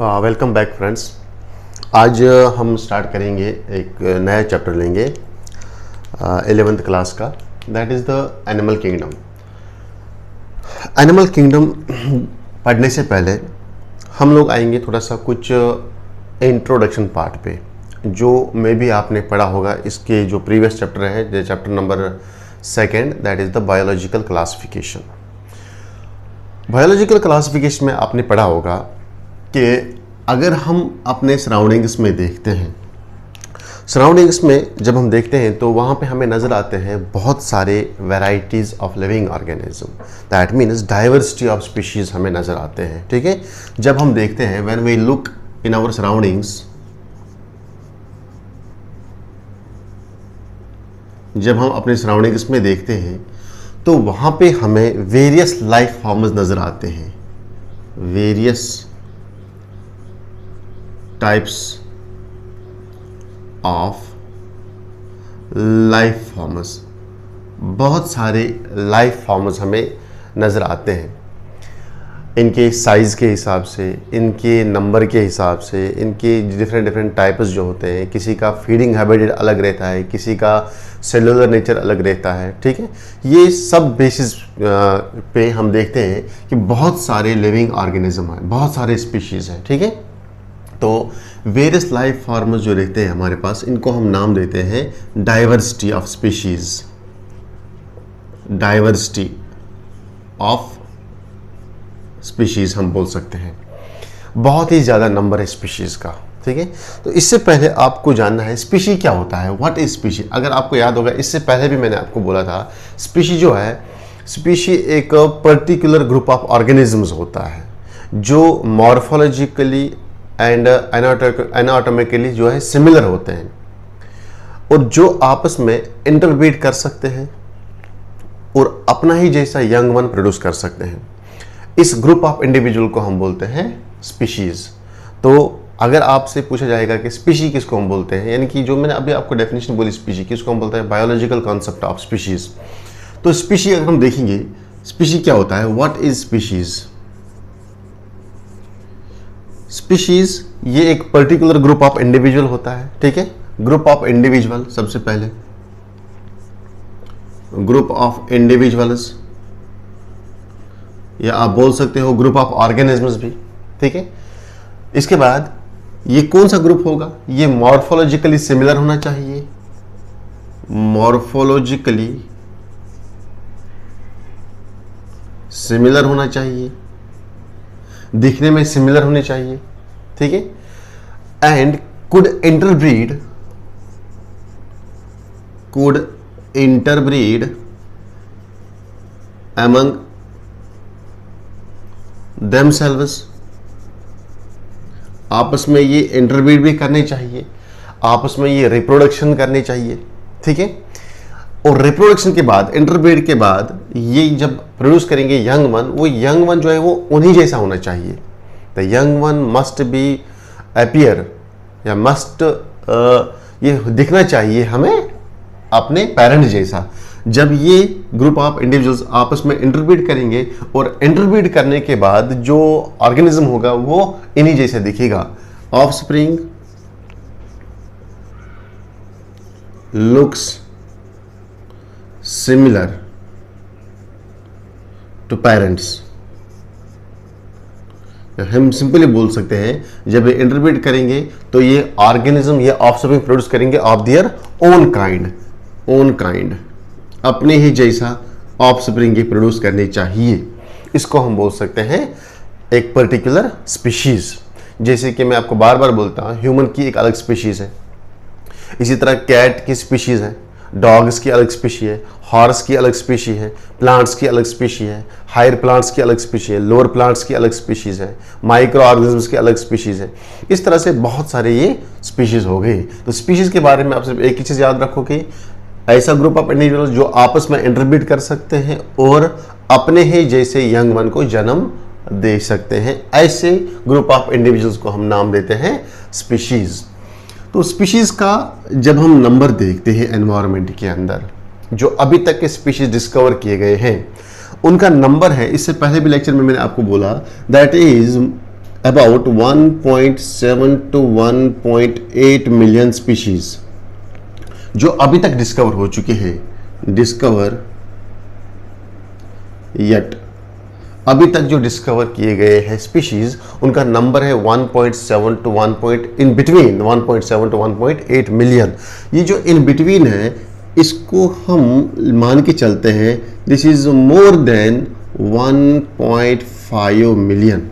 Welcome back friends. आज हम start करेंगे एक नया चैप्टर लेंगे 11th क्लास का, that is the animal kingdom. Animal kingdom पढ़ने से पहले हम लोग आएंगे थोड़ा सा कुछ इंट्रोडक्शन पार्ट पे, जो मे भी आपने पढ़ा होगा। इसके जो प्रीवियस चैप्टर है, जो chapter number 2, that is the biological classification. Biological classification में आपने पढ़ा होगा कि अगर हम अपने सराउंडिंग्स में देखते हैं, सराउंडिंग्स में जब हम देखते हैं तो वहाँ पे हमें नज़र आते हैं बहुत सारे varieties of living organism, that means diversity of species हमें नज़र आते हैं। ठीक है, जब हम देखते हैं when we look in our surroundings, जब हम अपने सराउंडिंग्स में देखते हैं तो वहाँ पे हमें वेरियस लाइफ फॉर्म्स नज़र आते हैं, various types of life forms, बहुत सारे लाइफ फॉर्म्स हमें नज़र आते हैं। इनके साइज़ के हिसाब से, इनके नंबर के हिसाब से, इनके डिफरेंट टाइप्स जो होते हैं, किसी का फीडिंग हैबिट अलग रहता है, किसी का सेलुलर नेचर अलग रहता है। ठीक है, ये सब बेसिस पे हम देखते हैं कि बहुत सारे लिविंग ऑर्गेनिज्म हैं, बहुत सारे स्पीशीज़ हैं। ठीक है, तो वेरियस लाइफ फॉर्म्स जो रहते हैं हमारे पास, इनको हम नाम देते हैं diversity of species, diversity of species हम बोल सकते हैं। बहुत ही ज़्यादा नंबर है स्पीशीज़ का। ठीक है, तो इससे पहले आपको जानना है स्पीशी क्या होता है, व्हाट इज स्पीशी। अगर आपको याद होगा, इससे पहले भी मैंने आपको बोला था, स्पीशी जो है, स्पीशी एक पर्टिकुलर ग्रुप ऑफ ऑर्गेनिजम्स होता है जो मॉर्फोलॉजिकली एंड एनाटॉमिकली जो है सिमिलर होते हैं और जो आपस में इंटरब्रीड कर सकते हैं और अपना ही जैसा यंग वन प्रोड्यूस कर सकते हैं। इस ग्रुप ऑफ इंडिविजुअल को हम बोलते हैं स्पीशीज। तो अगर आपसे पूछा जाएगा कि स्पीशी किसको हम बोलते हैं, यानी कि जो मैंने अभी आपको डेफिनेशन बोली स्पीशी किसको हम बोलते हैं, बायोलॉजिकल कॉन्सेप्ट ऑफ स्पीशीज। तो स्पीशी अगर हम देखेंगे, स्पीशी क्या होता है, व्हाट इज स्पीशीज। स्पीशीज ये एक पर्टिकुलर ग्रुप ऑफ इंडिविजुअल होता है। ठीक है, ग्रुप ऑफ इंडिविजुअल, सबसे पहले ग्रुप ऑफ इंडिविजुअल्स, या आप बोल सकते हो ग्रुप ऑफ ऑर्गेनिजम्स भी। ठीक है, इसके बाद ये कौन सा ग्रुप होगा, ये मॉर्फोलॉजिकली सिमिलर होना चाहिए, मॉर्फोलॉजिकली सिमिलर होना चाहिए, दिखने में सिमिलर होने चाहिए। ठीक है, and could interbreed among themselves, आपस में ये इंटरब्रीड भी करने चाहिए, आपस में ये रिप्रोडक्शन करने चाहिए। ठीक है, और रिप्रोडक्शन के बाद, इंटरब्रीड के बाद ये जब प्रोड्यूस करेंगे यंग वन, वो यंग वन जो है वो उन्हीं जैसा होना चाहिए। The young one must be appear, या मस्ट ये दिखना चाहिए हमें अपने पेरेंट जैसा। जब ये ग्रुप ऑफ इंडिविजुअल्स आपस में इंटरब्रीड करेंगे और इंटरब्रीड करने के बाद जो ऑर्गेनिज्म होगा वो इन्हीं जैसे दिखेगा। Offspring looks similar to parents. हम सिंपली बोल सकते हैं, जब ये इंटरब्रीड करेंगे तो ये ऑर्गेनिज्म, ये ऑफस्प्रिंग प्रोड्यूस करेंगे ऑफ देयर ओन काइंड, अपने ही जैसा ऑफस्प्रिंग ही प्रोड्यूस करनी चाहिए। इसको हम बोल सकते हैं एक पर्टिकुलर स्पीशीज। जैसे कि मैं आपको बार बार बोलता हूँ, ह्यूमन की एक अलग स्पीशीज है, इसी तरह कैट की स्पीशीज है, डॉग्स की अलग स्पीशी है, हॉर्स की अलग स्पीशी है, प्लांट्स की अलग स्पीशी है, हायर प्लांट्स की अलग स्पीशी है, लोअर प्लांट्स की अलग स्पीशीज है, माइक्रो ऑर्गेनिजम्स की अलग स्पीशीज है। इस तरह से बहुत सारे ये स्पीशीज हो गए। तो स्पीशीज के बारे में आप सिर्फ एक ही चीज़ याद रखो कि ऐसा ग्रुप ऑफ इंडिविजुअल जो आपस में इंटरब्रीड कर सकते हैं और अपने ही जैसे यंग वन को जन्म दे सकते हैं, ऐसे ग्रुप ऑफ इंडिविजुअल्स को हम नाम देते हैं स्पीशीज। तो स्पीशीज का जब हम नंबर देखते हैं एनवायरनमेंट के अंदर, जो अभी तक के स्पीशीज डिस्कवर किए गए हैं, उनका नंबर है, इससे पहले भी लेक्चर में मैंने आपको बोला, that is about 1.7 to 1.8 million species जो अभी तक डिस्कवर हो चुके हैं, डिस्कवर येट, अभी तक जो डिस्कवर किए गए हैं स्पीशीज, उनका नंबर है 1.7 to 1.8 मिलियन। ये जो इन बिटवीन है, इसको हम मान के चलते हैं this is more than 1.5 million.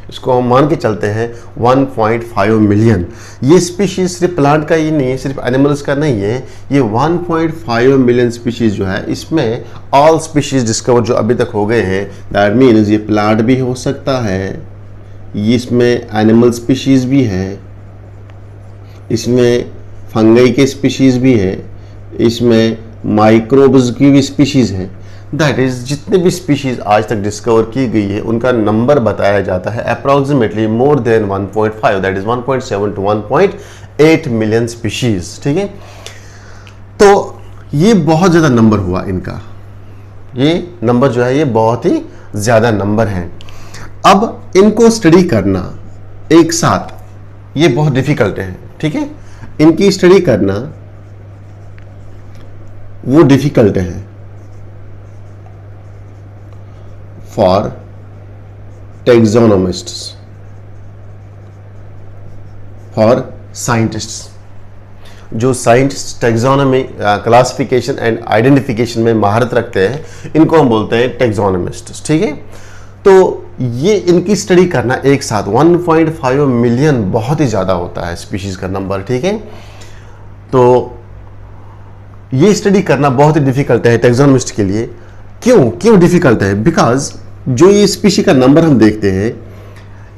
इसको हम मान के चलते हैं 1.5 मिलियन। ये स्पीशीज सिर्फ प्लांट का ही नहीं है, सिर्फ एनिमल्स का नहीं है, ये 1.5 मिलियन स्पीशीज जो है, इसमें ऑल स्पीशीज डिस्कवर जो अभी तक हो गए हैं, दैट मीन्स ये प्लांट भी हो सकता है, इसमें एनिमल स्पीशीज भी है, इसमें फंगई के स्पीशीज भी है, इसमें माइक्रोब्स की भी स्पीशीज है। दैट इज जितने भी स्पीशीज आज तक डिस्कवर की गई है, उनका नंबर बताया जाता है approximately more than 1.5, that is 1.7 to 1.8 million species. ठीक है, तो ये बहुत ज़्यादा नंबर हुआ इनका, ये नंबर जो है ये बहुत ही ज़्यादा नंबर है। अब इनको स्टडी करना एक साथ ये बहुत डिफिकल्ट है। ठीक है, इनकी स्टडी करना वो डिफिकल्ट है फॉर टैक्सोनॉमिस्ट्स, फॉर साइंटिस्ट्स। जो scientist taxonomy, classification and identification में महारत रखते हैं, इनको हम बोलते हैं टैक्सोनॉमिस्ट्स। ठीक है, तो ये इनकी स्टडी करना एक साथ 1.5 मिलियन बहुत ही ज़्यादा होता है स्पीशीज़ का नंबर। ठीक है, तो ये स्टडी करना बहुत ही डिफिकल्ट है टैक्सोनॉमिस्ट के लिए। क्यों डिफिकल्ट है? बिकॉज जो ये स्पीशी का नंबर हम देखते हैं,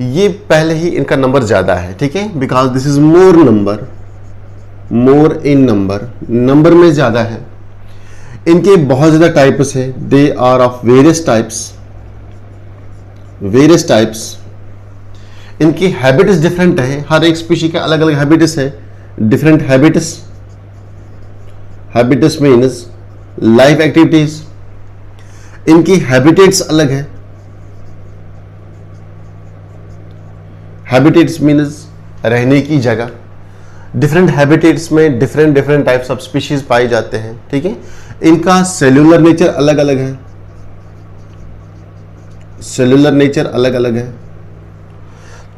ये पहले ही इनका नंबर ज़्यादा है। ठीक है, because this is more number, more in number में ज़्यादा है। इनके बहुत ज़्यादा टाइप्स है, they are of various types. इनकी हैबिट्स डिफरेंट है, हर एक स्पीशी का अलग अलग हैबिट्स है, different habits means life activities. इनकी हैबिटेट्स अलग है, हैबिटेट्स मीन्स रहने की जगह। डिफरेंट हैबिटेट्स में डिफरेंट टाइप्स ऑफ स्पीशीज पाए जाते हैं। ठीक है, इनका सेल्यूलर नेचर अलग अलग है,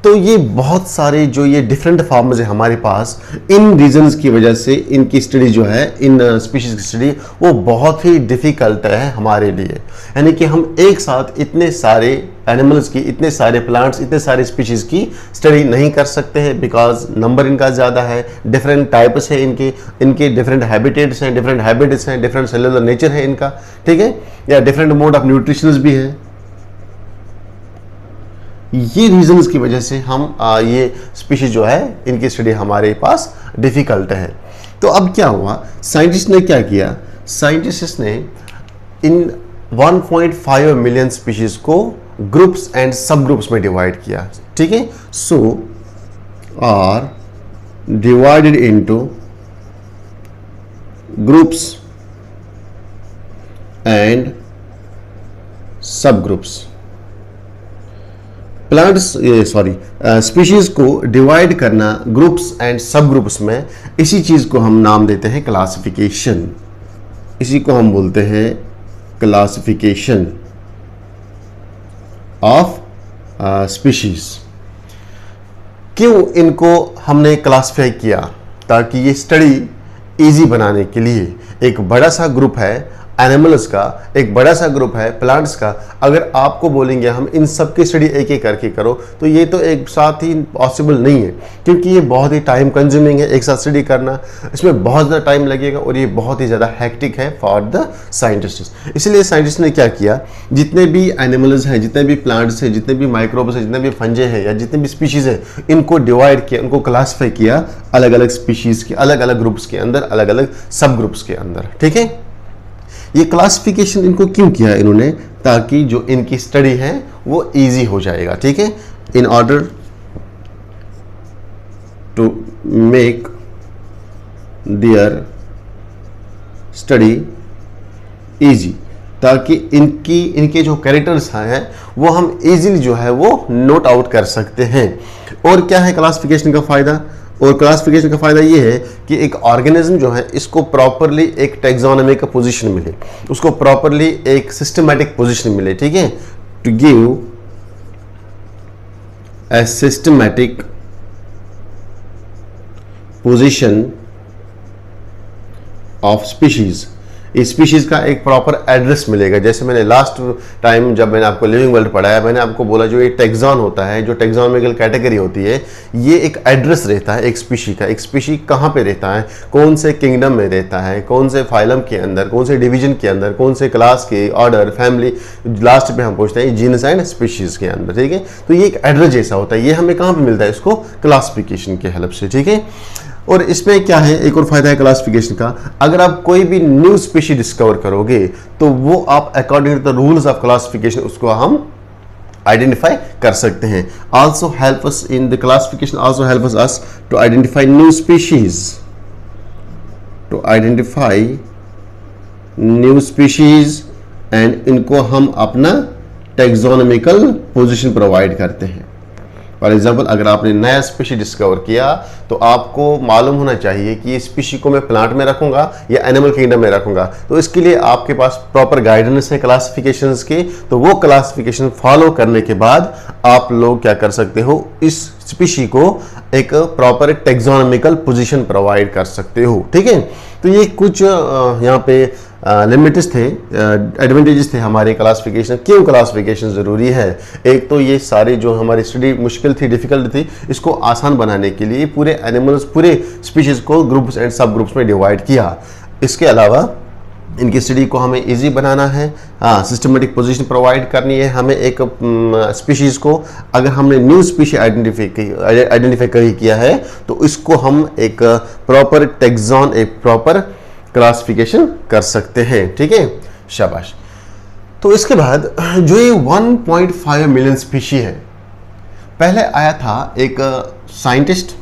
तो ये बहुत सारे जो ये डिफरेंट फॉर्म्स है हमारे पास, इन रीजंस की वजह से इनकी स्टडी जो है, इन स्पीशीज की स्टडी वो बहुत ही डिफिकल्ट है हमारे लिए। यानी कि हम एक साथ इतने सारे एनिमल्स की, इतने सारे प्लांट्स, इतने सारे स्पीशीज की स्टडी नहीं कर सकते हैं, बिकॉज नंबर इनका ज़्यादा है, डिफरेंट टाइप्स है इनके डिफरेंट हैबिटेट्स हैं, डिफरेंट हैबिट्स हैं, डिफरेंट सेलुलर नेचर है इनका। ठीक है, या डिफरेंट मोड ऑफ न्यूट्रिशंस भी है। ये रीजंस की वजह से हम ये स्पीशीज जो है इनकी स्टडी हमारे पास डिफिकल्ट है। तो अब क्या हुआ, साइंटिस्ट ने क्या किया, साइंटिस्ट ने इन 1.5 मिलियन स्पीशीज को ग्रुप्स एंड सब ग्रुप्स में डिवाइड किया। ठीक है, so are divided into groups and sub groups. Species को डिवाइड करना ग्रुप्स एंड सब ग्रुप्स में, इसी चीज को हम नाम देते हैं क्लासिफिकेशन। इसी को हम बोलते हैं क्लासिफिकेशन ऑफ स्पीशीज। क्यों इनको हमने क्लासिफाई किया? ताकि ये स्टडी इजी बनाने के लिए। एक बड़ा सा ग्रुप है एनिमल्स का, एक बड़ा सा ग्रुप है प्लांट्स का, अगर आपको बोलेंगे हम इन सब की स्टडी एक एक करके करो, तो ये तो एक साथ ही पॉसिबल नहीं है, क्योंकि ये बहुत ही टाइम कंज्यूमिंग है एक साथ स्टडी करना, इसमें बहुत ज़्यादा टाइम लगेगा और ये बहुत ही ज़्यादा हैक्टिक है फॉर द साइंटिस्ट। इसलिए साइंटिस्ट ने क्या किया, जितने भी एनिमल्स हैं, जितने भी प्लांट्स हैं, जितने भी माइक्रोब्स हैं, जितने भी फंजे हैं या जितने भी स्पीशीज़ हैं, इनको डिवाइड किया, उनको क्लासीफाई किया अलग अलग स्पीशीज़ के, अलग अलग ग्रुप्स के अंदर, अलग अलग सब ग्रुप्स के अंदर। ठीक है, ये क्लासिफिकेशन इनको क्यों किया इन्होंने? ताकि जो इनकी स्टडी है वो इजी हो जाएगा। ठीक है, in order to make their study easy, ताकि इनके जो कैरेक्टर्स हैं वो हम इजीली जो है वो नोट आउट कर सकते हैं। और क्या है क्लासिफिकेशन का फ़ायदा? और क्लासिफिकेशन का फ़ायदा ये है कि एक ऑर्गेनिज्म जो है इसको प्रॉपरली एक टैक्सोनॉमी का पोजीशन मिले, उसको प्रॉपरली एक सिस्टमैटिक पोजीशन मिले, ठीक है, to give a systematic position of species. इस स्पीशीज का एक प्रॉपर एड्रेस मिलेगा। जैसे मैंने लास्ट टाइम जब मैंने आपको लिविंग वर्ल्ड पढ़ाया, मैंने आपको बोला जो ये टैक्सॉन होता है, जो टैक्सोनॉमिकल कैटेगरी होती है, ये एक एड्रेस रहता है एक स्पीशी का। एक स्पीशी कहाँ पे रहता है, कौन से किंगडम में रहता है, कौन से फाइलम के अंदर, कौन से डिवीजन के अंदर, कौन से क्लास के, ऑर्डर, फैमिली, लास्ट पे हम पूछते हैं जीनस एंड स्पीशीज के अंदर, ठीक है। तो ये एक एड्रेस जैसा होता है। ये हमें कहाँ पे मिलता है? इसको क्लासिफिकेशन के हेल्प से, ठीक है। और इसमें क्या है, एक और फायदा है क्लासिफिकेशन का, अगर आप कोई भी न्यू स्पीशी डिस्कवर करोगे तो वो आप according to the rules of classification उसको हम आइडेंटिफाई कर सकते हैं। Also help us in the classification, also help us to identify new species, to identify new species, and इनको हम अपना टैक्सोनॉमिकल पोजीशन प्रोवाइड करते हैं। फॉर एग्जाम्पल, अगर आपने नया स्पीशी डिस्कवर किया तो आपको मालूम होना चाहिए कि ये स्पीशी को मैं प्लांट में रखूंगा या एनिमल किंगडम में रखूंगा। तो इसके लिए आपके पास प्रॉपर गाइडेंस है क्लासिफिकेशंस के, तो वो क्लासिफिकेशन फॉलो करने के बाद आप लोग क्या कर सकते हो, इस स्पीशी को एक प्रॉपर टैक्सोनॉमिकल पोजीशन प्रोवाइड कर सकते हो, ठीक है। तो ये कुछ यहाँ पे लिमिट्स थे, एडवांटेजेस थे हमारे क्लासिफिकेशन। क्यों क्लासिफिकेशन ज़रूरी है? एक तो ये सारे जो हमारी स्टडी मुश्किल थी, डिफिकल्ट थी, इसको आसान बनाने के लिए पूरे एनिमल्स, पूरे स्पीशीज़ को ग्रुप्स एंड सब ग्रुप्स में डिवाइड किया। इसके अलावा इनकी स्टडी को हमें इजी बनाना है, सिस्टमेटिक पोजीशन प्रोवाइड करनी है हमें एक स्पीशीज़ को। अगर हमने न्यू स्पीशी आइडेंटिफाई किया है तो इसको हम एक प्रॉपर टैक्सॉन, एक प्रॉपर क्लासिफिकेशन कर सकते हैं, ठीक है, शाबाश। तो इसके बाद जो ये 1.5 मिलियन स्पीशी है, पहले आया था एक साइंटिस्ट,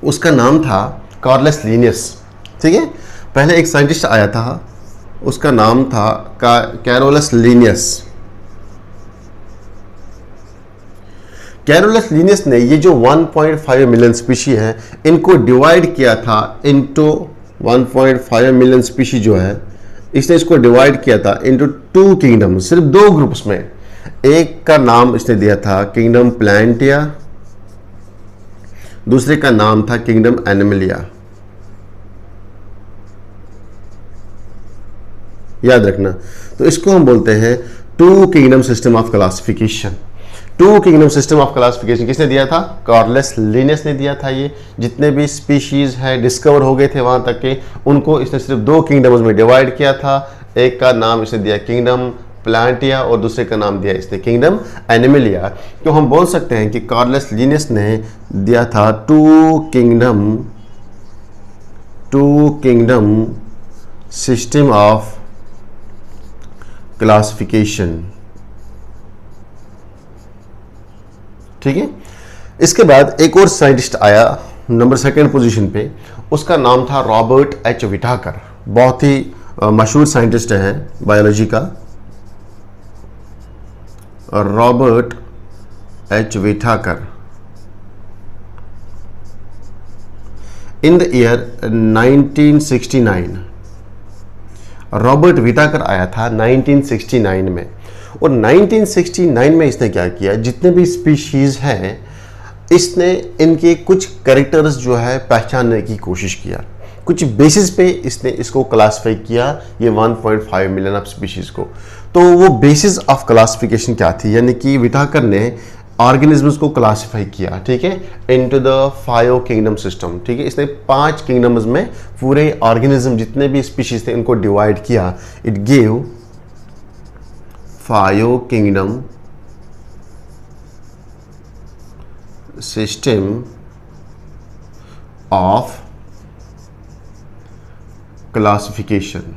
उसका नाम था कार्लस लिनियस, ठीक है। पहले एक साइंटिस्ट आया था, उसका नाम था कैरोलस लिनियस। कैरोलस लिनियस ने ये जो 1.5 मिलियन स्पीशी है, इनको डिवाइड किया था इनटू 1.5 मिलियन स्पीशी जो है, इसने इसको डिवाइड किया था इनटू 2 किंगडम, सिर्फ 2 ग्रुप्स में। एक का नाम इसने दिया था किंगडम प्लांटिया, दूसरे का नाम था किंगडम एनिमलिया। याद रखना, तो इसको हम बोलते हैं 2 kingdom system of classification. 2 kingdom system of classification किसने दिया था? कार्लस लिनियस ने दिया था। ये जितने भी स्पीशीज है डिस्कवर हो गए थे वहां तक के, उनको इसने सिर्फ 2 किंगडम्स में डिवाइड किया था। एक का नाम इसने दिया किंगडम प्लांटिया और दूसरे का नाम दिया इसने किंगडम एनिमलिया। तो हम बोल सकते हैं कि कार्लस लिनियस ने दिया था 2 किंगडम सिस्टम ऑफ क्लासिफिकेशन, ठीक है। इसके बाद एक और साइंटिस्ट आया नंबर 2 पोजीशन पे, उसका नाम था रॉबर्ट एच विटाकर। बहुत ही मशहूर साइंटिस्ट हैं बायोलॉजी का, Robert H Whittaker. In the year 1969 Robert Whittaker आया था 1969 में। और 1969 में इसने क्या किया, जितने भी स्पीशीज हैं इसने इनके कुछ कैरेक्टर्स जो है पहचानने की कोशिश किया, कुछ बेसिस पे इसने इसको क्लासिफाई किया, ये 1.5 मिलियन ऑफ स्पीशीज को। तो वो बेसिस ऑफ क्लासिफिकेशन क्या थी, यानी कि विटाकर ने ऑर्गेनिजम्स को क्लासिफाई किया, ठीक है, इनटू द 5 किंगडम सिस्टम, ठीक है। इसने 5 किंगडम्स में पूरे ऑर्गेनिज्म जितने भी स्पीशीज थे इनको डिवाइड किया। It give 5 kingdom system of classification.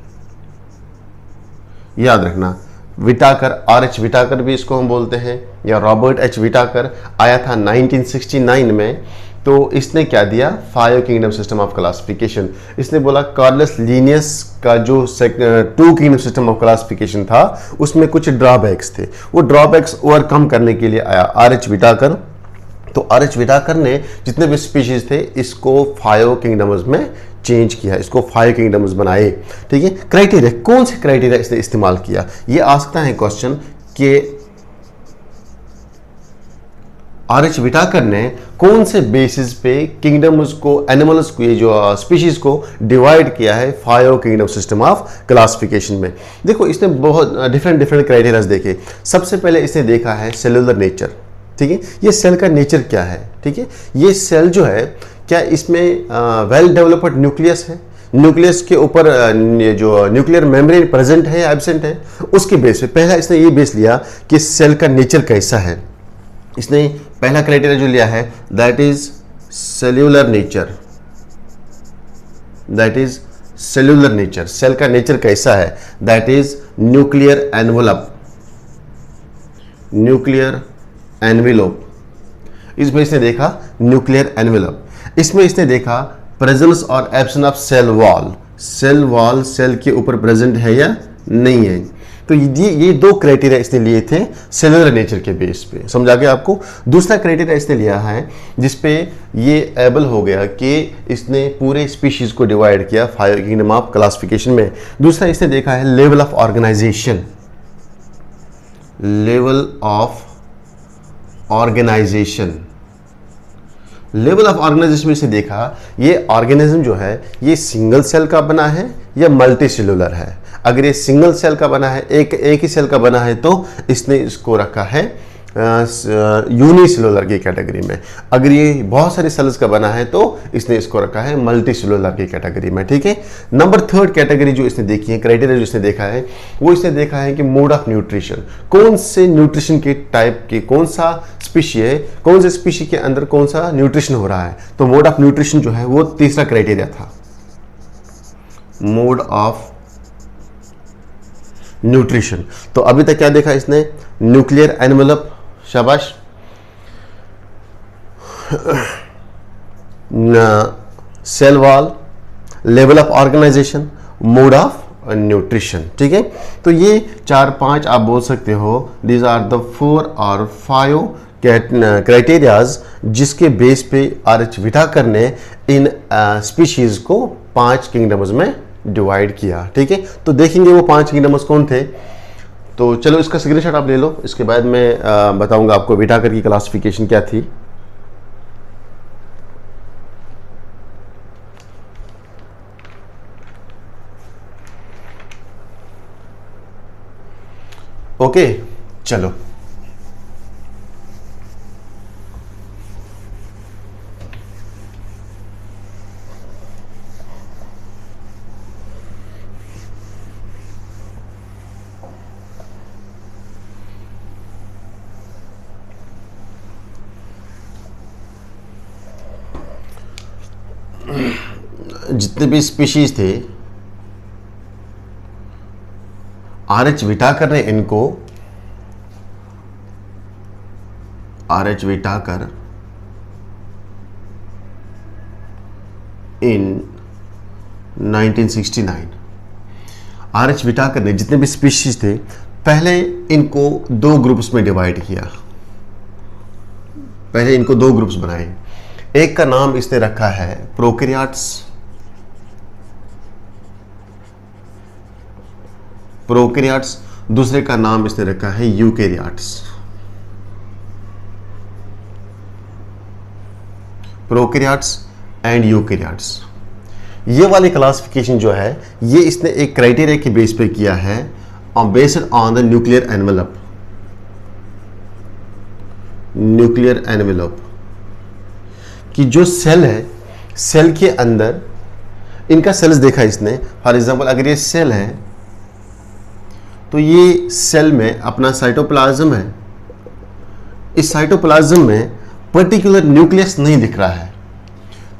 याद रखना, विटाकर, R.H. विटाकर भी इसको हम बोलते हैं, या रॉबर्ट एच विटाकर आया था 1969 में। तो इसने क्या दिया, 5 किंगडम सिस्टम ऑफ क्लासिफिकेशन। इसने बोला कार्लस लीनियस का जो 2 किंगडम सिस्टम ऑफ क्लासिफिकेशन था उसमें कुछ ड्रॉबैक्स थे, वो ड्रॉबैक्स ओवरकम करने के लिए आया आर.एच. व्हिटाकर। तो आर.एच. व्हिटाकर ने जितने भी स्पीशीज थे इसको 5 किंगडम्स में चेंज किया, इसको 5 किंगडम्स बनाए। ठीक है, क्राइटेरिया, कौन से क्राइटेरिया इसने इस्तेमाल किया, ये आ सकता है क्वेश्चन कि आर.एच. व्हिटाकर ने कौन से बेसिस पे किंगडम्स को, एनिमल्स को, ये जो स्पीशीज को डिवाइड किया है 5 किंगडम सिस्टम ऑफ क्लासिफिकेशन में। देखो इसने बहुत डिफरेंट क्राइटेरियाज देखे। सबसे पहले इसने देखा है सेलुलर नेचर। ठीक है, ये सेल का नेचर क्या है। ठीक है, ये सेल जो है क्या इसमें वेल डेवलप्ड न्यूक्लियस है, न्यूक्लियस के ऊपर जो न्यूक्लियर मेम्ब्रेन प्रेजेंट है या एब्सेंट है, उसके बेस पे पहला इसने ये बेस लिया कि सेल का नेचर कैसा है। इसने पहला क्राइटेरिया जो लिया है that is cellular nature, that is cellular nature, cell का नेचर कैसा है, that is nuclear envelope, nuclear envelope. इसमें इसने देखा न्यूक्लियर एनवेलोप। इसमें इसने देखा प्रेजेंस और absence of cell wall, cell wall cell के ऊपर प्रेजेंट है या नहीं है। तो ये 2 क्राइटेरिया इसने लिए थे सेलुलर नेचर के बेस पे। समझा गया आपको। दूसरा क्राइटेरिया इसने लिया है जिसपे ये एबल हो गया कि इसने पूरे स्पीशीज को डिवाइड किया 5 किंगडम ऑफ क्लासिफिकेशन में। दूसरा इसने देखा है level of organisation, level of organisation, level of organisation में से देखा ये ऑर्गेनिज्म जो है ये सिंगल सेल का बना है या मल्टी सेलुलर है। अगर ये सिंगल सेल का बना है, एक ही सेल का बना है, तो इसने इसको रखा है यूनिसेलुलर की कैटेगरी में। अगर ये बहुत सारी सेल्स का बना है तो इसने इसको रखा है मल्टी सेलुलर की कैटेगरी में। ठीक है, नंबर 3 कैटेगरी जो इसने देखी है, क्राइटेरिया जो इसने देखा है, वो इसने देखा है कि मोड ऑफ न्यूट्रिशन, कौन से न्यूट्रिशन के टाइप की, कौन सा स्पीशी है, कौन से स्पीशी के अंदर कौन सा न्यूट्रिशन हो रहा है। तो मोड ऑफ न्यूट्रिशन जो है वो तीसरा क्राइटेरिया था, मोड ऑफ न्यूट्रिशन। तो अभी तक क्या देखा इसने, न्यूक्लियर एनवेलप, शाबाश, cell wall, level of organisation, mode of nutrition. ठीक है, तो ये 4-5 आप बोल सकते हो, दीज आर द 4 और 5 क्राइटेरियाज जिसके बेस पे आर.एच. व्हिटाकर ने इन स्पीशीज को 5 किंगडम्स में डिवाइड किया। ठीक है, तो देखेंगे वो 5 किंगडम्स कौन थे। तो चलो इसका स्क्रीनशॉट आप ले लो, इसके बाद मैं बताऊंगा आपको व्हिटाकर की क्लासिफिकेशन क्या थी। ओके, चलो जितने भी स्पीशीज थे आर.एच. व्हिटाकर ने इनको, आर.एच. व्हिटाकर इन 1969, आर.एच. व्हिटाकर ने जितने भी स्पीशीज थे पहले इनको 2 ग्रुप्स में डिवाइड किया, पहले इनको 2 ग्रुप्स बनाए। एक का नाम इसने रखा है प्रोकैरियोट्स, प्रोकैरियोट्स, दूसरे का नाम इसने रखा है यूकैरियोट्स, प्रोकैरियोट्स एंड यूकैरियोट्स। ये वाली क्लासिफिकेशन जो है ये इसने एक क्राइटेरिया के बेस पे किया है, based on the nuclear envelope, nuclear envelope कि जो सेल है, सेल के अंदर इनका सेल्स देखा इसने। फॉर एग्जांपल अगर ये सेल है तो ये सेल में अपना साइटोप्लाज्म है, इस साइटोप्लाज्म में पर्टिकुलर न्यूक्लियस नहीं दिख रहा है,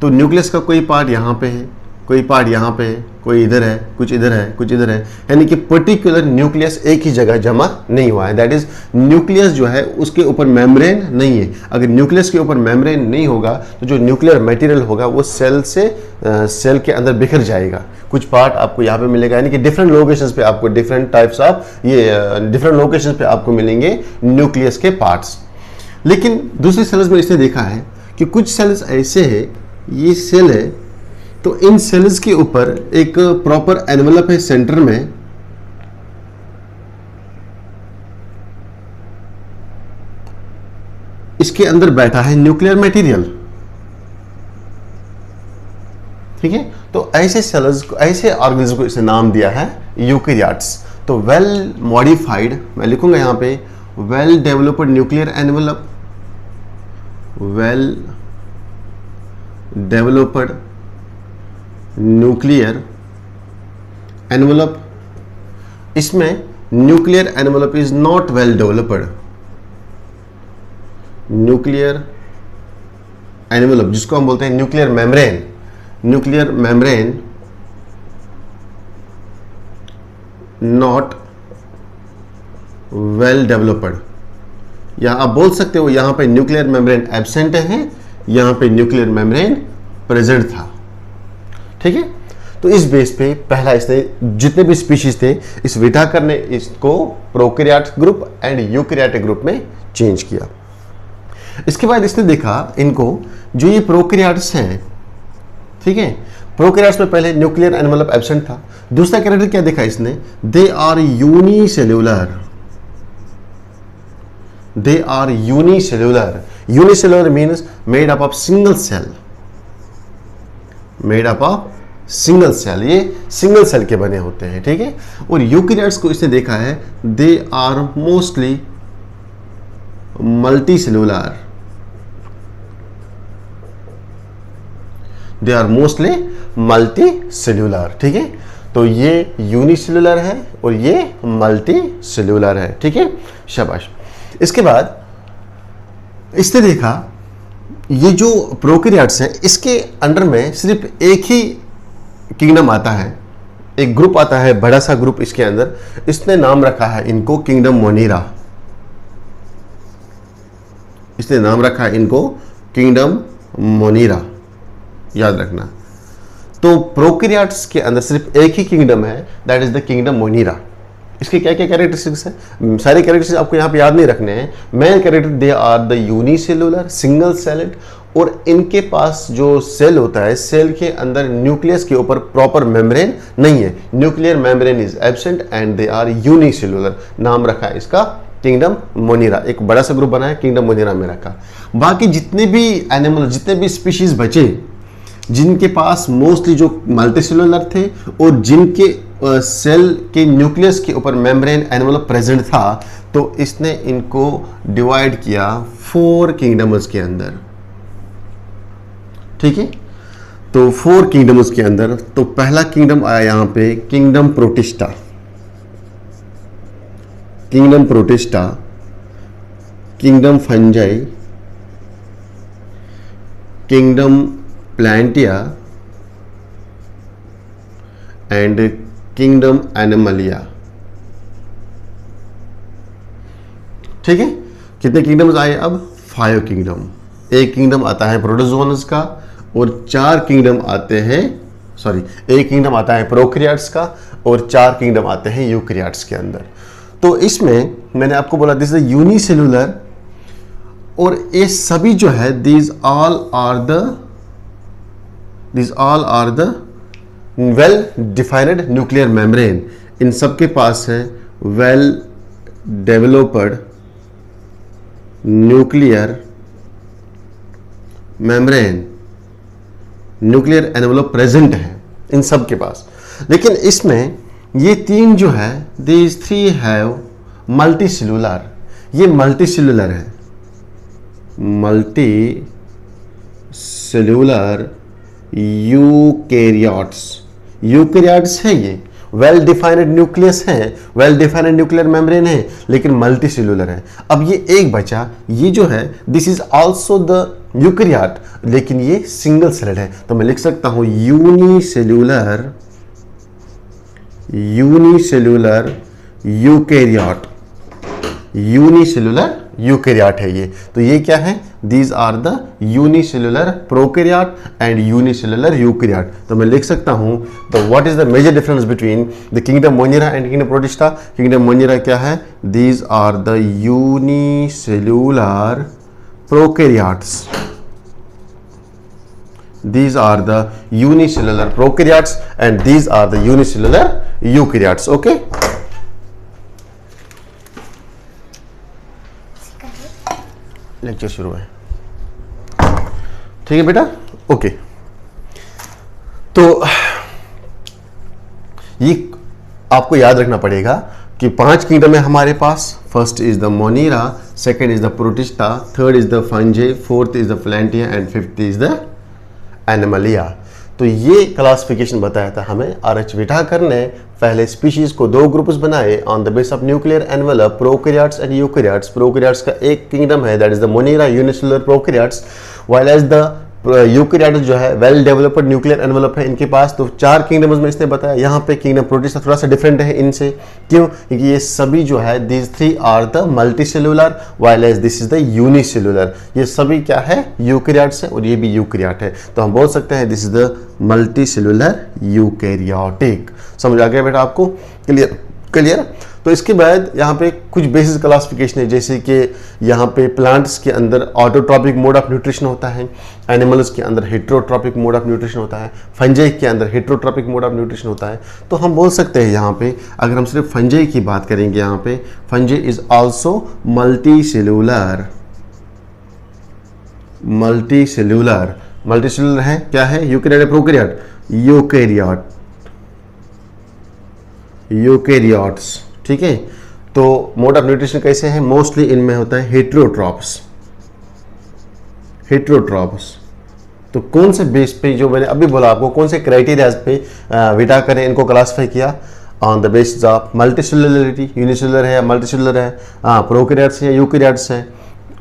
तो न्यूक्लियस का कोई पार्ट यहाँ पे है, कोई पार्ट यहाँ पे है, कोई इधर है, कुछ इधर है, कुछ इधर है, यानी कि पर्टिकुलर न्यूक्लियस एक ही जगह जमा नहीं हुआ है। दैट इज न्यूक्लियस जो है उसके ऊपर मेम्ब्रेन नहीं है। अगर न्यूक्लियस के ऊपर मेम्ब्रेन नहीं होगा तो जो न्यूक्लियर मटेरियल होगा वो सेल से सेल के अंदर बिखर जाएगा। कुछ पार्ट आपको यहाँ पे मिलेगा, यानी कि डिफरेंट लोकेशंस पे आपको different types of different locations पे आपको मिलेंगे न्यूक्लियस के पार्ट्स। लेकिन दूसरे सेल्स में इसने देखा है कि कुछ सेल्स ऐसे हैं, ये सेल है तो इन सेल्स के ऊपर एक प्रॉपर एनवलप है सेंटर में, इसके अंदर बैठा है न्यूक्लियर मटेरियल। ठीक है, तो ऐसे सेल्स को, ऐसे ऑर्गेनिज्म को इसने नाम दिया है यूकेरियोट्स। तो वेल मॉडिफाइड, मैं लिखूंगा यहां पे well developed nuclear envelope, well developed nuclear envelope. इसमें nuclear envelope is not well developed. Nuclear envelope जिसको हम बोलते हैं nuclear membrane, nuclear membrane not well developed, या आप बोल सकते हो यहां पे न्यूक्लियर मेम्ब्रेन एब्सेंट है, यहां पे न्यूक्लियर मेम्ब्रेन प्रेजेंट था। ठीक है, तो इस बेस पे पहला इसने जितने भी स्पीशीज थे इस विटाकर ने इसको prokaryote group and eukaryotic group में चेंज किया। इसके बाद इसने देखा इनको, जो ये प्रोकैरियोट्स हैं, ठीक है, प्रोकैरियोट्स में पहले न्यूक्लियर एनवलप एब्सेंट था। दूसरा कैरेक्टर क्या देखा इसने, they are unicellular, they are unicellular. Unicellular means made up of single cell, made up of single cell, ये सिंगल सेल के बने होते हैं। ठीक है, और यूकैरियोट्स को इसने देखा है they are mostly multi cellular, they are mostly multi cellular. ठीक है, तो ये यूनिसेल्यूलर है और ये मल्टी सेल्यूलर है। ठीक है, शाबाश। इसके बाद इसने देखा ये जो प्रोकैरियोट्स हैं इसके अंडर में सिर्फ एक ही किंगडम आता है, एक ग्रुप आता है, बड़ा सा ग्रुप इसके अंदर। इसने नाम रखा है इनको किंगडम मोनिरा, इसने नाम रखा है इनको किंगडम मोनिरा, याद रखना। तो प्रोकैरियोट्स के अंदर सिर्फ एक ही किंगडम है, दैट इज द किंगडम मोनिरा। इसके क्या क्या कैरेक्टरिस्टिक्स हैं, सारे कैरेक्टरिस्टिक्स आपको यहाँ पे याद नहीं रखने हैं। Main character they are the unicellular single celled, और इनके पास जो सेल होता है, सेल के अंदर न्यूक्लियस के ऊपर प्रॉपर मेम्ब्रेन नहीं है, nuclear membrane is absent and they are unicellular. नाम रखा है इसका किंगडम मोनिरा, एक बड़ा सा ग्रुप बना है, किंगडम मोनिरा में रखा। बाकी जितने भी एनिमल, जितने भी स्पीशीज बचे जिनके पास मोस्टली जो मल्टीसेल्यूलर थे और जिनके सेल के न्यूक्लियस के ऊपर मेम्ब्रेन एनवलप प्रेजेंट था, तो इसने इनको डिवाइड किया 4 किंगडम्स के अंदर। ठीक है, तो 4 किंगडम्स के अंदर, तो पहला किंगडम आया यहां पे kingdom protista, kingdom protista, kingdom fungi, kingdom plantae and kingdom animalia. ठीक है, कितने किंगडम्स आए अब, 5 किंगडम। एक किंगडम आता है प्रोटोजोअन्स का और 4 किंगडम आते हैं, सॉरी, एक किंगडम आता है प्रोकैरियोट्स का और 4 किंगडम आते हैं यूकैरियोट्स के अंदर। तो इसमें मैंने आपको बोला दिस इज यूनिसेल्यूलर, और ये सभी जो है these all are the well defined nuclear membrane। इन सब के पास है well developed nuclear membrane, nuclear envelope present है इन सब के पास। लेकिन इसमें ये 3 जो है these 3 have multicellular, ये मल्टीसेल्यूलर है, मल्टी सेल्यूलर यूकैरियोट्स, यूकैरियोट्स है, ये वेल डिफाइंड न्यूक्लियस है, वेल डिफाइंड न्यूक्लियर मेम्ब्रेन है, लेकिन मल्टी सेल्यूलर है। अब ये एक बचा, ये जो है this is also the eukaryote, लेकिन ये सिंगल सेलेड है, तो मैं लिख सकता हूं यूनिसेल्यूलर यूकेरियोट, यूनिसेल्यूलर यूकेरियोट है ये। तो ये क्या है, these are the unicellular prokaryote and unicellular eukaryote. तो मैं लिख सकता हूं the what is the major difference between the kingdom monera and kingdom protista. Kingdom monera क्या है, these are the unicellular prokaryotes, these are the unicellular prokaryotes and these are the unicellular eukaryotes. Okay, lecture शुरू है, ठीक है बेटा। Okay, तो ये आपको याद रखना पड़ेगा कि 5 किंगडम है हमारे पास। First is the monera, second is the protista, third is the fungi, fourth is the plantae and fifth is the animalia. तो ये क्लासिफिकेशन बताया था हमें आर.एच. व्हिटाकर ने। पहले स्पीशीज को 2 ग्रुप्स बनाए on the base of nuclear envelope, prokaryotes and eukaryotes. Prokaryotes का एक किंगडम है that is the monera unicellular prokaryotes, while as the eukaryotes जो है वेल डेवलप्ड न्यूक्लियर एनवेलप है इनके पास। तो 4 किंगडम्स में इसने बताया। यहाँ पे किंगडम प्रोटिस्टा थोड़ा सा डिफरेंट है इनसे, क्यों? क्योंकि ये सभी जो है these 3 are the multicellular while as this is the unicellular. ये सभी क्या है, यूकेरियोट्स है और ये भी यूकेरियोट है। तो हम बोल सकते हैं this is the multicellular eukaryotic. समझ आ गया बेटा आपको? Clear clear. तो इसके बाद यहाँ पे कुछ बेसिक क्लासिफिकेशन है, जैसे कि यहाँ पे प्लांट्स के अंदर ऑटोट्रॉपिक मोड ऑफ न्यूट्रिशन होता है, एनिमल्स के अंदर हेट्रोट्रॉपिक मोड ऑफ न्यूट्रिशन होता है, फंजाई के अंदर हेट्रोट्रॉपिक मोड ऑफ न्यूट्रिशन होता है। तो हम बोल सकते हैं यहाँ पे अगर हम सिर्फ फंजाई की बात करेंगे, यहाँ पे fungi is also multicellular. Multicellular है, क्या है, यूकेरियोट प्रोकैरियोट, यूकेरियोट्स, ठीक है। तो मोड ऑफ न्यूट्रिशन कैसे है, मोस्टली इनमें होता है हेट्रोट्रॉप्स। तो कौन से बेस पे, जो मैंने अभी बोला आपको, कौन से क्राइटेरिया पे व्हिटाकर ने इनको क्लासिफाई किया, on the basis of multicellularity, unicellular है या मल्टीसेल्युलर है, प्रोकैरियोट्स है या यूकेरियोट्स है,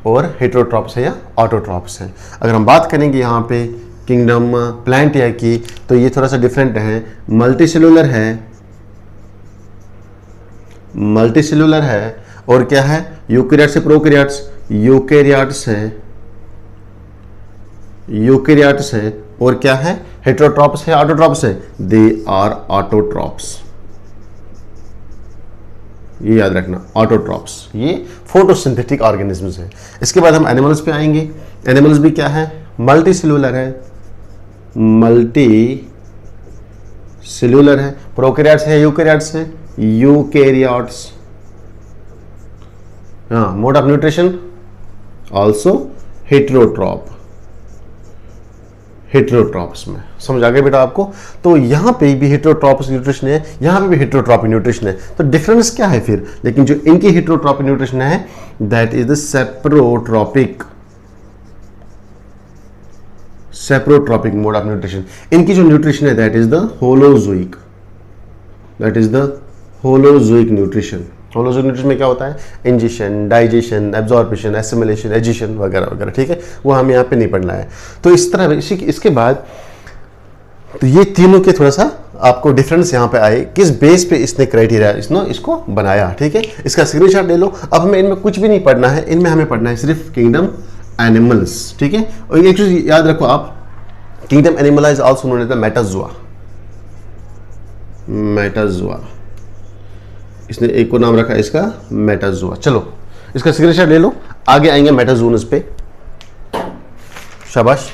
और हेट्रोट्रॉप्स है या ऑटोट्रॉप्स है। अगर हम बात करेंगे यहाँ पे किंगडम प्लांटिया की, तो ये थोड़ा सा डिफरेंट है, मल्टीसेल्युलर है और क्या है, यूकेरियोट्स से प्रोकैरियोट्स, यूकेरियोट्स है और क्या है, हेट्रोट्रॉप्स है, ऑटोट्रॉप्स है, दे आर ऑटोट्रॉप्स। ये याद रखना, ऑटोट्रॉप्स, ये फोटोसिंथेटिक ऑर्गेनिजम्स है। इसके बाद हम एनिमल्स पे आएंगे। एनिमल्स भी क्या है, मल्टीसेल्युलर है, प्रोकैरियोट्स है, यूकेरियोट्स है, यूकेरियोट्स। हाँ, mode of nutrition also heterotrophs में। समझ आ गया बेटा आपको? तो यहां पे भी हेट्रोट्रॉपिक न्यूट्रिशन है, यहां पे भी हेट्रोट्रॉपिक न्यूट्रिशन है। तो डिफरेंस क्या है फिर? लेकिन जो इनकी हेट्रोट्रॉपिक न्यूट्रिशन है that is the saprotrophic mode of nutrition. इनकी जो न्यूट्रिशन है that is the holozoic nutrition. Holozoic nutrition में क्या होता है, इंजेशन, डाइजेशन, एब्जॉर्प्शन, एसिमिलेशन, एजिशन वगैरह वगैरह, ठीक है, वो हम यहाँ पे नहीं पढ़ना है। तो इस तरह इसके बाद तो ये तीनों के थोड़ा सा आपको डिफरेंस यहाँ पे आए, किस बेस पे इसने क्राइटेरिया इसको बनाया, ठीक है। इसका स्क्रीनशॉट ले लो। अब हमें इनमें कुछ भी नहीं पढ़ना है, इनमें हमें पढ़ना है सिर्फ किंगडम एनिमल्स, ठीक है। और एक चीज याद रखो आप, kingdom animal is also known as the metazoa. इसने एक को नाम रखा है इसका मेटाजोआ। चलो इसका स्क्रीनशॉट ले लो, आगे आएंगे मेटाजोनस पे। शाबाश।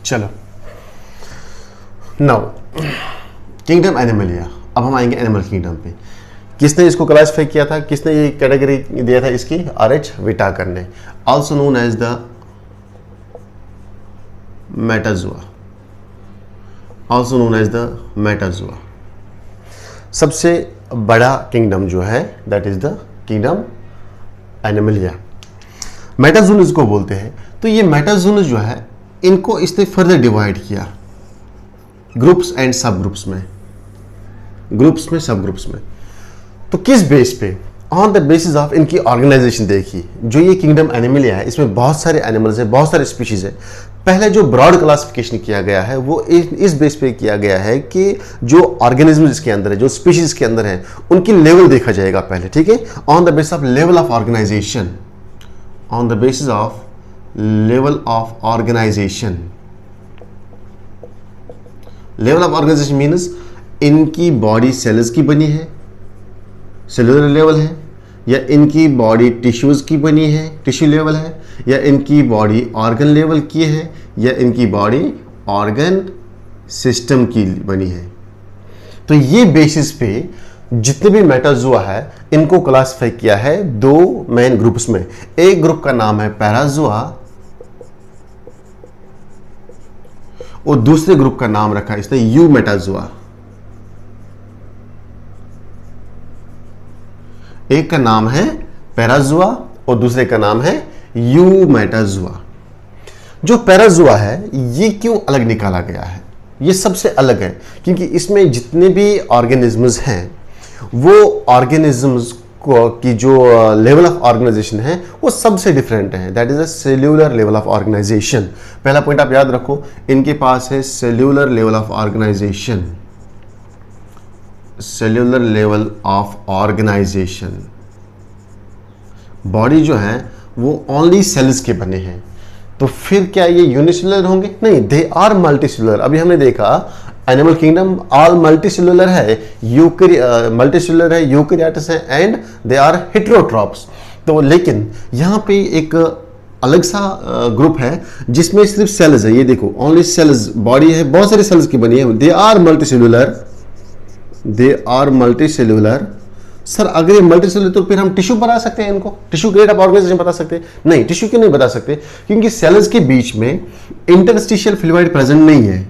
चलो नाउ किंगडम एनिमलिया। अब हम आएंगे एनिमल किंगडम पे। किसने इसको क्लासिफाई किया था, किसने ये कैटेगरी दिया था इसकी, आर.एच. व्हिटाकर ने। Also known as the metazoa. सबसे बड़ा किंगडम जो है that is the kingdom animalia. Metazoans को बोलते हैं। तो ये मेटाजोनस जो है इनको इसने फर्दर डिवाइड किया ग्रुप्स एंड सब ग्रुप्स में, ग्रुप्स में सब ग्रुप्स में। तो किस बेस पे? ऑन द बेसिस ऑफ इनकी ऑर्गेनाइजेशन। देखिए जो ये किंगडम एनिमलिया है इसमें बहुत सारे एनिमल्स है, बहुत सारे स्पीशीज है। पहले जो ब्रॉड क्लासिफिकेशन किया गया है वो इस बेस पे किया गया है कि जो ऑर्गेनिज्म इसके अंदर है, जो स्पीशीज के अंदर है, उनकी लेवल देखा जाएगा पहले, ठीक है, on the basis of level of organization, on the basis of level of organisation. Level of organization means इनकी बॉडी सेल्स की बनी है, सेलुलर लेवल है, या इनकी बॉडी टिश्यूज की बनी है, टिश्यू लेवल है, या इनकी बॉडी ऑर्गन लेवल की है, या इनकी बॉडी ऑर्गन सिस्टम की बनी है। तो ये बेसिस पे जितने भी मेटाजोआ है इनको क्लासिफाई किया है दो मेन ग्रुप्स में। एक ग्रुप का नाम है पैराजोआ और दूसरे ग्रुप का नाम रखा है इसने यूमेटाजोआ। एक का नाम है पैराजोआ और दूसरे का नाम है यूमेटाजोआ। जो पैराजोआ है ये क्यों अलग निकाला गया है? ये सबसे अलग है क्योंकि इसमें जितने भी ऑर्गेनिजम्स हैं वो ऑर्गेनिजम्स की जो लेवल ऑफ ऑर्गेनाइजेशन है वो सबसे डिफरेंट है। That is a cellular level of organization. पहला पॉइंट आप याद रखो, इनके पास है cellular level of organization, cellular level of organization. Body जो है वो ओनली सेल्स के बने हैं। तो फिर क्या ये यूनिसेलुलर होंगे? नहीं, दे आर मल्टीसेलुलर। अभी हमने देखा एनिमल किंगडम ऑल मल्टीसेलुलर है, मल्टीसेलुलर है, यूकैरियोट्स है एंड दे आर हेटेरोट्रॉप्स। तो लेकिन यहाँ पे एक अलग सा ग्रुप है जिसमें सिर्फ सेल्स है। ये देखो ओनली सेल्स, बॉडी है बहुत सारी सेल्स की बनी है। They are multicellular, they are multicellular. Sir अगर ये मल्टीसेलुलर तो फिर हम टिश्यू बना सकते हैं, इनको टिश्यू ग्रेड ऑफ ऑर्गेनाइजेशन बता सकते हैं? नहीं, टिश्यू क्यों नहीं बता सकते? क्योंकि सेल्स के बीच में इंटरस्टिशियल फ्लूइड प्रेजेंट नहीं है।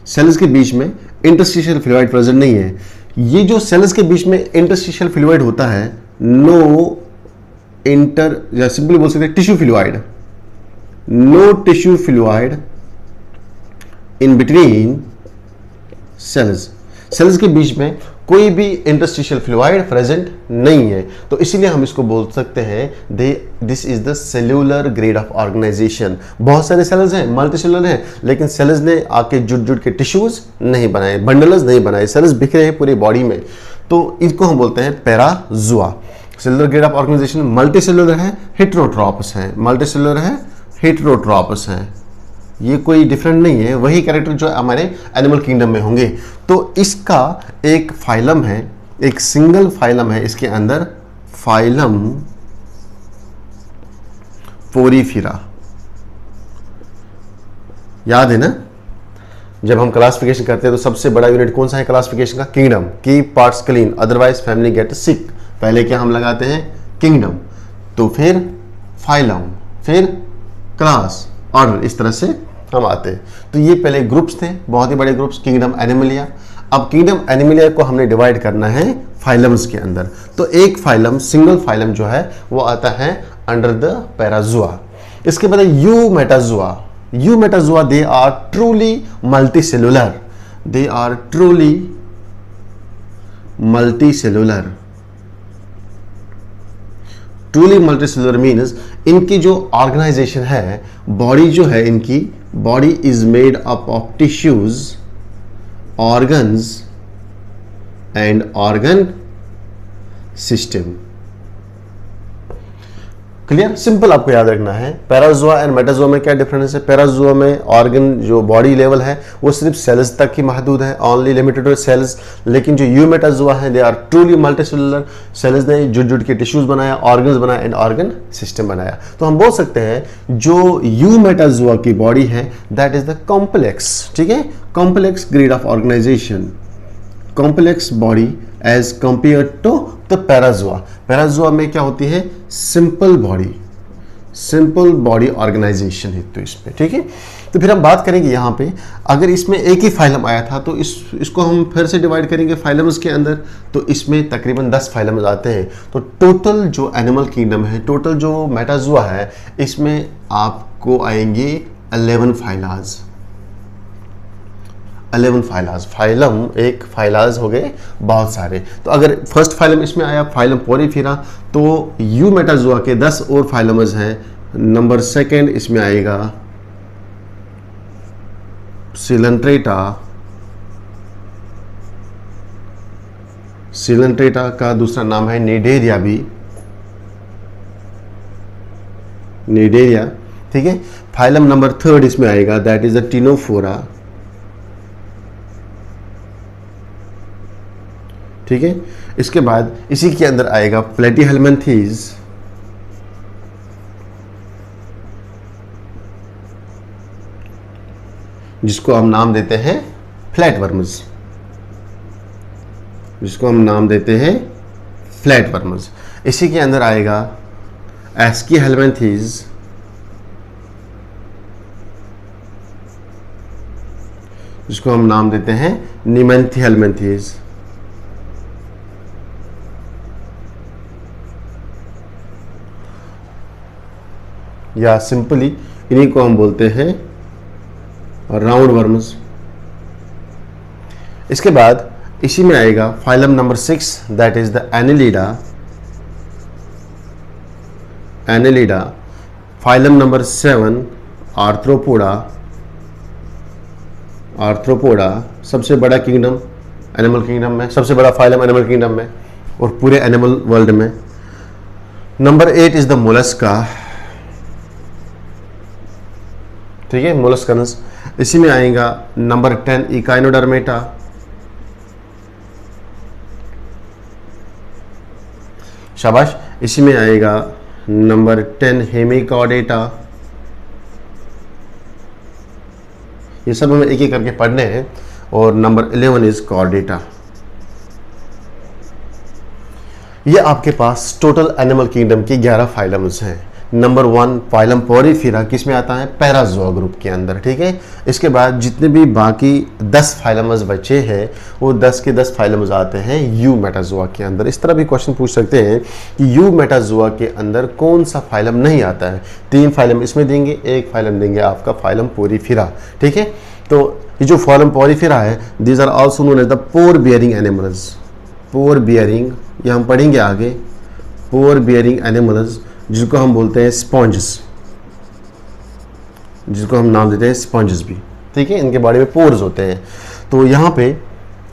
सेल्स के बीच में इंटरस्टिशियल फ्लूइड प्रेजेंट नहीं है। ये जो सेल्स के बीच में इंटरस्टिशियल फ्लूइड होता है, नो इंटर, या सिंपली बोल सकते हैं tissue fluid, no tissue fluid in between cells. Cells के बीच में कोई भी इंटरस्टिशियल फ्लूइड प्रेजेंट नहीं है। तो इसीलिए हम इसको बोल सकते हैं this is the cellular grade of organization. बहुत सारे सेल्स हैं, मल्टीसेलुलर हैं, लेकिन सेल्स ने आके जुट के टिश्यूज नहीं बनाए, बंडल्स नहीं बनाए, सेल्स बिखरे हैं पूरी बॉडी में। तो इसको हम बोलते हैं parazoa. Cellular grade of organization multicellular है, हेटेरोट्रॉपस है, मल्टीसेलुलर है, हेटेरोट्रॉपस है। ये कोई डिफरेंट नहीं है, वही कैरेक्टर जो हमारे एनिमल किंगडम में होंगे। तो इसका एक फाइलम है, एक सिंगल फाइलम है इसके अंदर, फाइलम पोरीफेरा। याद है ना, जब हम क्लासिफिकेशन करते हैं तो सबसे बड़ा यूनिट कौन सा है क्लासिफिकेशन का? Kingdom. Keep parts clean otherwise family get sick. पहले क्या हम लगाते हैं? किंगडम, तो फिर फाइलम, फिर क्लास, ऑर्डर, इस तरह से हम आते हैं। तो ये पहले ग्रुप्स थे, बहुत ही बड़े ग्रुप्स, किंगडम एनिमलिया। अब किंगडम एनिमलिया को हमने डिवाइड करना है फाइलम्स के अंदर। तो एक फाइलम, सिंगल फाइलम जो है वो आता है अंडर द पैराजोआ। इसके बाद eumetazoa. Eumetazoa they are truly multicellular, they are truly multicellular. Truly multicellular means इनकी जो ऑर्गेनाइजेशन है, बॉडी जो है इनकी, body is made up of tissues, organs and organ system. Clear? Simple आपको याद रखना है। पैराजोआ एंड मेटाजोआ में क्या डिफरेंस है? पैराजोआ में ऑर्गन जो बॉडी लेवल है वो सिर्फ सेल्स तक ही महदूद है, ओनली लिमिटेड टू सेल्स। लेकिन जो यूमेटाजोआ है they are truly multicellular. Cells ने जुट के टिश्यूज बनाया, ऑर्गन्स बनाया एंड ऑर्गन सिस्टम बनाया। तो हम बोल सकते हैं जो यूमेटाजोआ की बॉडी है दैट इज द कॉम्प्लेक्स, ठीक है, complex grade of organization, complex body as compare to the parazoa. Parazoa में क्या होती है? Simple body, simple body organization है तो इसमें, ठीक है। तो फिर हम बात करेंगे यहाँ पे, अगर इसमें एक ही फाइलम आया था तो इसको हम फिर से डिवाइड करेंगे फाइलम्स के अंदर, तो इसमें तकरीबन 10 फाइलम्स आते हैं। तो टोटल जो एनिमल किंगडम है, टोटल जो मेटाजुआ है, इसमें आपको आएंगे 11 फाइलाज। 11 फाइलाज, फाइलम एक फाइलाज हो गए बहुत सारे। तो अगर फर्स्ट फाइलम इसमें आया फाइलम पोरीफेरा, तो यू मेटाजुआ के 10 और फाइलम्स हैं। नंबर सेकंड इसमें आएगा सिलेंट्रेटा, सिलेंट्रेटा का दूसरा नाम है निडेरिया भी, निडेरिया, ठीक है। फाइलम नंबर थर्ड इसमें आएगा, दैट इज द टिनोफोरा, ठीक है। इसके बाद इसी के अंदर आएगा प्लेटीहेल्मिन्थेस, जिसको हम नाम देते हैं फ्लैटवर्म्स, जिसको हम नाम देते हैं फ्लैटवर्म्स। इसी के अंदर आएगा एस्कीहेल्मिन्थेस, जिसको हम नाम देते हैं निमेंथिहेल्मिन्थेस। या सिंपली इन्हीं को हम बोलते हैं राउंड वर्म्स। इसके बाद इसी में आएगा phylum number 6, that is the Annelida, Annelida. Phylum number 7 arthropoda, arthropoda सबसे बड़ा किंगडम एनिमल किंगडम में, सबसे बड़ा फाइलम एनिमल किंगडम में और पूरे एनिमल वर्ल्ड में। नंबर 8 इज द मोलस्का, ठीक है, मोलस्कन्स। इसी में आएगा नंबर 10 इकाइनोडर्मेटा, शाबाश। इसी में आएगा नंबर 10 हेमिकॉर्डेटा। ये सब हमें एक एक करके पढ़ने हैं। और नंबर 11 इज कॉर्डेटा। ये आपके पास टोटल एनिमल किंगडम की 11 फाइलम्स हैं। नंबर 1 फाइलम पोरीफेरा किस में आता है, पैराजोआ ग्रुप के अंदर, ठीक है। इसके बाद जितने भी बाकी 10 फाइलम्स बचे हैं वो 10 के 10 फाइलम्स आते हैं यू मेटाजोआ के अंदर। इस तरह भी क्वेश्चन पूछ सकते हैं कि यू मेटाजोआ के अंदर कौन सा फाइलम नहीं आता है। 3 फाइलम इसमें देंगे, 1 फाइलम देंगे आपका फाइलम पोरीफेरा, ठीक है। तो ये जो फाइलम पोरीफेरा है, these are also known as the pore bearing animals, pore bearing, ये हम पढ़ेंगे आगे, पोर बियरिंग एनिमल्स, जिसको हम बोलते हैं स्पॉन्जेस, जिसको हम नाम देते हैं स्पॉन्जेस भी, ठीक है। इनके बारे में पोर्स होते हैं। तो यहाँ पे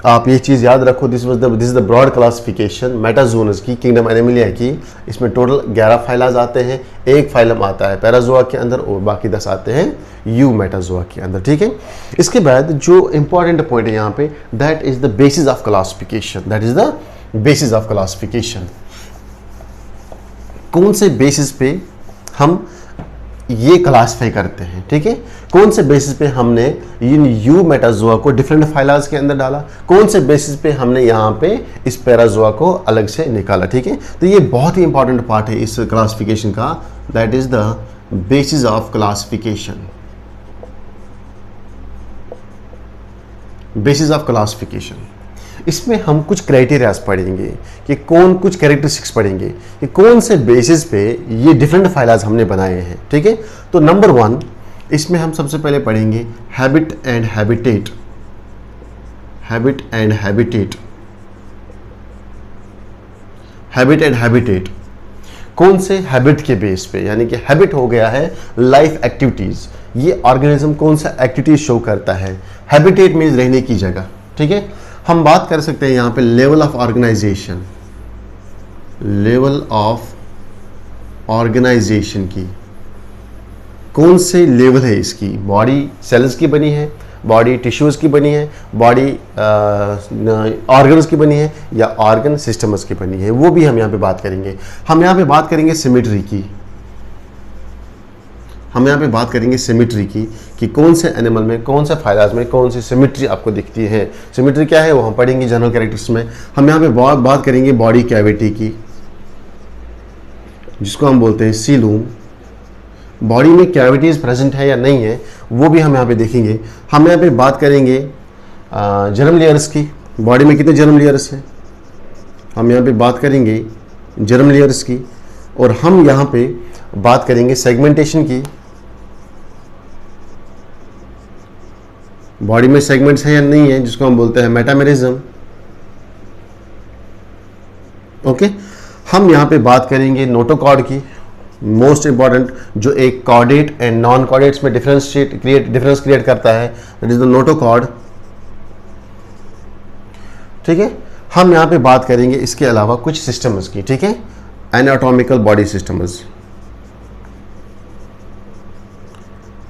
आप ये चीज़ याद रखो, this is the broad classification metazoans की, किंगडम एनिमलिया की। इसमें टोटल 11 फाइलाज आते हैं, 1 फाइलम आता है पैराजोआ के अंदर और बाकी 10 आते हैं यू मेटाजोआ के अंदर, ठीक है। इसके बाद जो इंपॉर्टेंट पॉइंट है यहाँ पे, that is the basis of classification, that is the basis of classification. कौन से बेसिस पे हम ये क्लासिफाई करते हैं, ठीक है। कौन से बेसिस पे हमने इन यू मेटाजोआ को डिफरेंट फाइलाज के अंदर डाला, कौन से बेसिस पे हमने यहाँ पे इस पैराजोआ को अलग से निकाला, ठीक है। तो ये बहुत ही इंपॉर्टेंट पार्ट है इस क्लासिफिकेशन का, that is the basis of classification, basis of classification. इसमें हम कुछ क्राइटेरियाज पढ़ेंगे कि कौन, कुछ कैरेक्टरिस्टिक्स पढ़ेंगे कि कौन से बेसिस पे ये डिफरेंट फाइलाज हमने बनाए हैं, ठीक है। तो नंबर 1 इसमें हम सबसे पहले पढ़ेंगे habit and habitat, habit and habitat, habit and habitat. कौन से हैबिट के बेस पे, यानी कि हैबिट हो गया है लाइफ एक्टिविटीज, ये ऑर्गेनिज्म कौन सा एक्टिविटीज शो करता है। हैबिटेट मीन्स रहने की जगह, ठीक है। हम बात कर सकते हैं यहाँ पे level of organisation, level of organization की, कौन से लेवल है इसकी, बॉडी सेल्स की बनी है, बॉडी टिश्यूज की बनी है, बॉडी ऑर्गन्स की बनी है, या ऑर्गन सिस्टम्स की बनी है, वो भी हम यहाँ पे बात करेंगे। हम यहाँ पे बात करेंगे सिमेट्री की, हम यहाँ पे बात करेंगे सिमेट्री की कि कौन से एनिमल में, कौन से फाइलाज में कौन सी सिमेट्री आपको दिखती है। सिमेट्री क्या है वो हम पढ़ेंगे जनरल कैरेक्टर्स में। हम यहाँ पे बात करेंगे बॉडी कैविटी की, जिसको हम बोलते हैं सीलूम, बॉडी में कैविटीज प्रेजेंट है या नहीं है वो भी हम यहाँ पे देखेंगे। हम यहाँ पे बात करेंगे जर्म लेयर्स की, बॉडी में कितने जर्म लेयर्स हैं, हम यहाँ पे बात करेंगे जर्म लेयर्स की, और हम यहाँ पे बात करेंगे सेगमेंटेशन की, बॉडी में सेगमेंट्स है या नहीं है जिसको हम बोलते हैं मेटामेरिज्म। ओके, हम यहाँ पे बात करेंगे नोटोकॉर्ड की, मोस्ट इंपॉर्टेंट, जो एक कॉर्डेट एंड नॉन कॉर्डेट्स में डिफरेंस क्रिएट करता है, दैट इज द नोटोकॉर्ड। ठीक है, हम यहाँ पे बात करेंगे इसके अलावा कुछ सिस्टम्स की, ठीक है, anatomical body systems,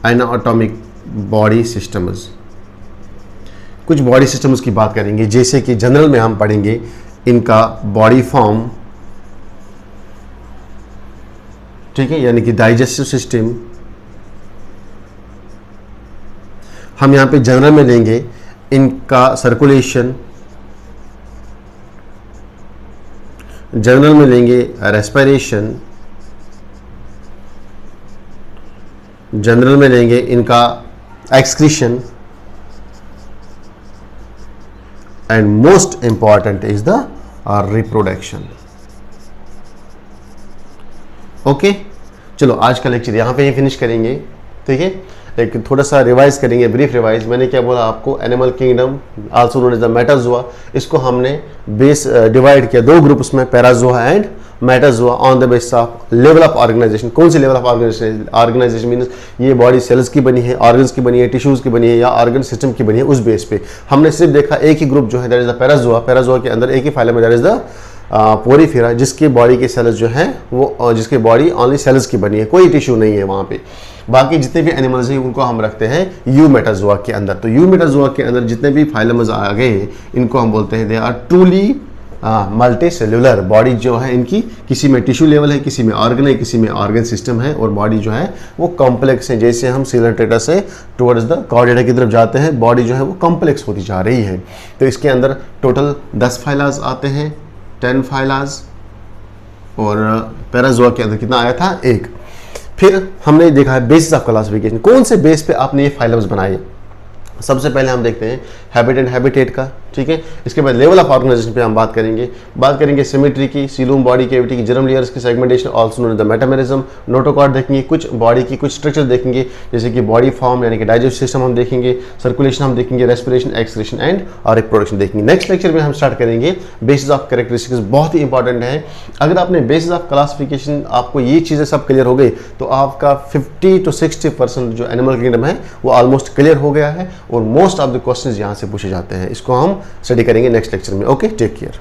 anatomic body systems, कुछ बॉडी सिस्टम्स की बात करेंगे, जैसे कि जनरल में हम पढ़ेंगे इनका बॉडी फॉर्म, ठीक है, यानी कि डाइजेस्टिव सिस्टम। हम यहां पे जनरल में लेंगे इनका सर्कुलेशन, जनरल में लेंगे रेस्पिरेशन, जनरल में लेंगे इनका excretion, and most important is the reproduction. Okay, चलो आज का लेक्चर यहाँ पे ही फिनिश करेंगे। ठीक है, एक थोड़ा सा रिवाइज करेंगे, ब्रीफ रिवाइज। मैंने क्या बोला आपको, animal kingdom also known as the metazoa, इसको हमने बेस डिवाइड किया दो ग्रुप्स में, parazoa and metazoa, on the basis of level of organization. कौन सी लेवल ऑफ ऑर्गेनाइजेशन मीन्स ये बॉडी सेल्स की बनी है, ऑर्गन्स की बनी है, टिश्यूज की बनी है, या ऑर्गन सिस्टम की बनी है, उस बेस पे हमने सिर्फ देखा एक ही ग्रुप जो है that is the parazoa. Parazoa के अंदर एक ही फाइलम है दैट इज द पोरीफेरा, जिसकी बॉडी के सेल्स जो हैं वो जिसकी बॉडी ओनली सेल्स की बनी है, कोई टिश्यू नहीं है वहाँ पे। बाकी जितने भी एनिमल्स हैं उनको हम रखते हैं यू मेटाजोआ के अंदर। तो यू मेटाजोआ के अंदर जितने भी फाइलम्स आ गए हैं इनको हम बोलते हैं they are truly multi cellular. Body जो है इनकी किसी में टिश्यू लेवल है, किसी में ऑर्गन है, किसी में ऑर्गन सिस्टम है, और बॉडी जो है वो कॉम्प्लेक्स है। जैसे हम सीलेंट्रेटा से टुवर्ड्स द कॉर्डेटा की तरफ जाते हैं, बॉडी जो है वो कॉम्प्लेक्स होती जा रही है। तो इसके अंदर टोटल 10 फाइलाज आते हैं, 10 फाइलाज, और पैराजोआ के अंदर कितना आया था, 1। फिर हमने देखा है बेसिस ऑफ क्लासिफिकेशन, कौन से बेस पे आपने ये फाइलम्स बनाए। सबसे पहले हम देखते हैं हैबिट एंड हैबिटेट का, ठीक है। इसके बाद लेवल ऑफ ऑर्गेनाइजेशन पे हम बात करेंगे सिमेट्री की, सीलूम बॉडी कैविटी की, जर्म लेयर्स की, segmentation also known as the metamerism, notochord देखेंगे, कुछ बॉडी की कुछ स्ट्रक्चर देखेंगे जैसे कि बॉडी फॉर्म यानी कि डाइजेस्टिव सिस्टम हम देखेंगे, सर्कुलेशन हम देखेंगे, रेस्पिरेशन, एक्सक्रीशन एंड और रिप्रोडक्शन देखेंगे। नेक्स्ट लेक्चर में हम स्टार्ट करेंगे बेसिस ऑफ कैरेक्टरिस्टिक्स, बहुत ही इंपॉर्टेंट है। अगर आपने बेसिस ऑफ क्लासिफिकेशन आपको ये चीज़ें सब क्लियर हो गई तो आपका 50 to 60% जो एनिमल किंगडम है वो ऑलमोस्ट क्लियर हो गया है, और मोस्ट ऑफ द क्वेश्चंस यहाँ से पूछे जाते हैं। इसको हम स्टडी करेंगे नेक्स्ट लेक्चर में। Okay, take care.